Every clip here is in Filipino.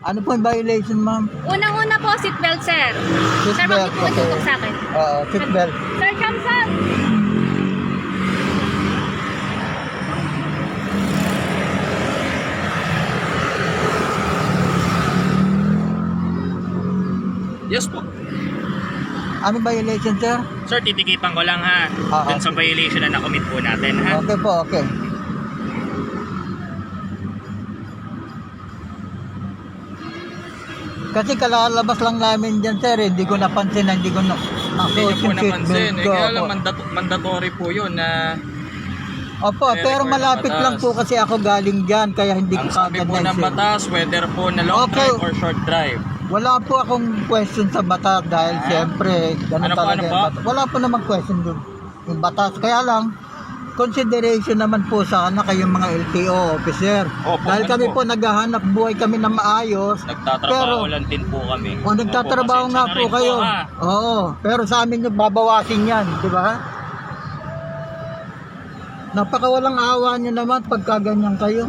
Ano po yung violation, ma'am? Unang-una po, seatbelt, sir. Sir, Seatbelt, bakit po itutok sa akin? Oo, seatbelt. Sir, come, sir. Yes po. Ano violation, sir? Sir, titikipan ko lang ha. Ah, Dun sa violation na nakomit po natin ha. Okay po, okay. Kasi kalalabas lang namin dyan, sir. Hindi ko napansin na hindi ko Hindi nasuot niyo po yung napansin. seatbelt ko. Kaya lang Opo. mandatory po yun na Opo, May pero record ng malapit lang batas. po kasi ako galing dyan. Kaya hindi ko ang sabi kagad po ng na-save. batas, whether po na long Okay. drive or short drive. Wala po akong question sa batas dahil Ah? siyempre ganun Ano po, talaga ano yung po? batas. Wala po namang question doon yung batas. Kaya lang, consideration naman po sana kayong mga LTO officer. Opo, Dahil ano kami po? po naghahanap buhay kami na maayos. Nagtatrabaho lang din po kami. O nagtatrabaho Opo, nga pasensya po na rin kayo. ha. Oo, pero sa amin yung babawasin yan, di ba? Napakawalang awa nyo naman pagka ganyan kayo.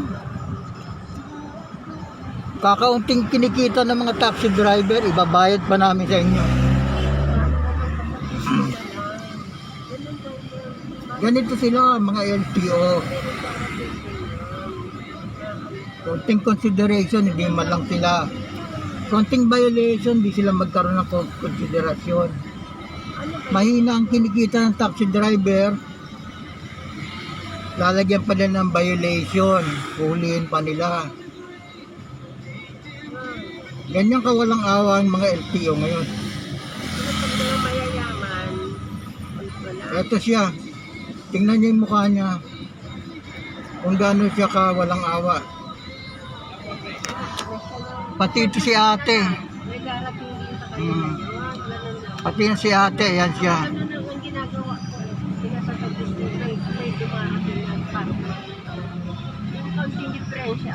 Kakaunting kinikita ng mga taxi driver, ibabayad pa namin sa inyo. Ganito sila, mga LTO. Konting consideration, hindi man lang sila. Konting violation, hindi sila magkaroon ng konsiderasyon. Mahina ang kinikita ng taxi driver, lalagyan pa nila ng violation, huliin pa nila. Ganyan kawalang awa ang mga LTO ngayon. Eto siya. Tingnan niyo yung mukha niya. Kung gaano siya kawalang awa. Pati ito si ate. Pati yan si ate. Yan siya.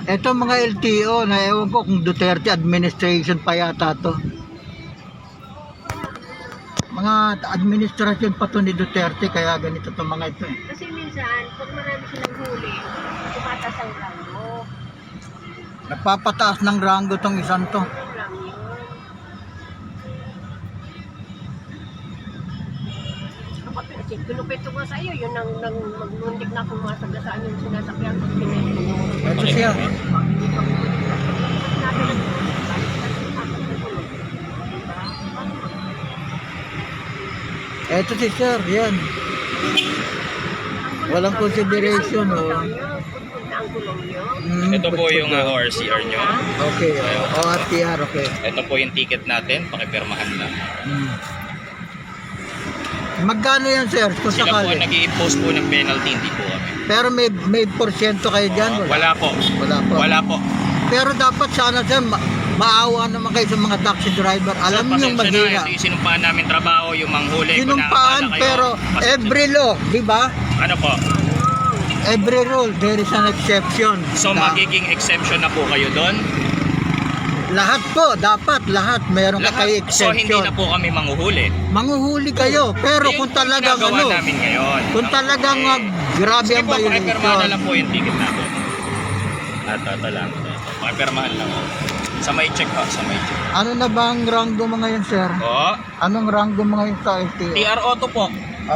Ito mga LTO na ewan ko kung Duterte administration pa yata to. Mga administrasyon pa to ni Duterte kaya ganito to mga ito. Kasi minsan, pag marami silang huli, tumatas ang rango. Nagpapataas ng rango tong isang to. Ang rango yun. Kapag pinupito ko sa iyo, yun ang magmundik na kumasagasaan yung sinasakyan ko pinito. Ito siya. Ito si sir, yan. Walang consideration, oh. Ang kulong yun. Ito po yung ORCR nyo. Okay, ORTR, okay. Ito po yung ticket natin, pakipirmahan lang. Magkano yan, sir? Kung Sila po sakali. nag-i-impose po ng penalty, hindi po kami. Pero may porsyento kayo dyan? Wala po. Wala po. Wala po. Pero dapat sana, sir, maawa naman kayo sa mga taxi driver. Alam niyo yung pasensya mahina. na, ito yung sinumpaan namin trabaho, yung manghuli. Sinumpaan, pero every law, di ba? Ano po? Every rule, there is an exception. So magiging exception na po kayo doon? Lahat po, dapat lahat meron ka kayo So hindi exception. na po kami manghuhuli. Manghuhuli kayo, pero Yung kung talagang ginagawa ano, namin ngayon. kung talagang grabe Sige ang po, pakipirmahan na violation. lang po yung ticket natin. Ito lang. Pakipirmahan lang po. Sa may check po, sa may check. Ano na ba ang rango mo ngayon, sir? Po, Anong rango mo ngayon sa LTO? TR Auto po.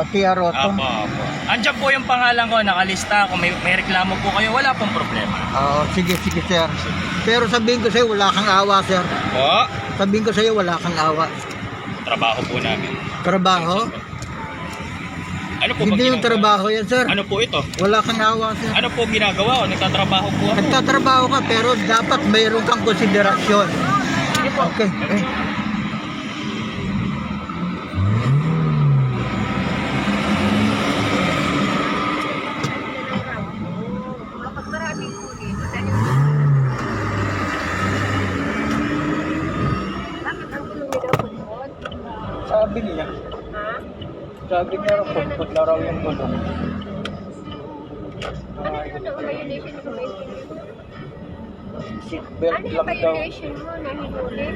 TR Auto? Apo, apo. Andiyan po yung pangalan ko, nakalista. Kung may reklamo po kayo, wala pong problema. Sige, sir. Pero sabihin ko sa'yo, wala kang awa, sir. Po, Sabihin ko sa'yo, wala kang awa. trabaho po namin. Trabaho? Ano po Hindi bang yung ginagawa? trabaho yan, sir. Ano po ito? Wala kang awa, sir. Ano po ginagawa ko? Nagtatrabaho po ako. Nagtatrabaho ka, pero dapat mayroon kang konsiderasyon. Okay. Kapag maraming huli, bakit ang kulong nila po doon? Sabi niya. Ha? Sabi niya, pagput na raw yung tulong. Ano yun ang violation ko? Seatbelt Ano yung violation mo na hinuli?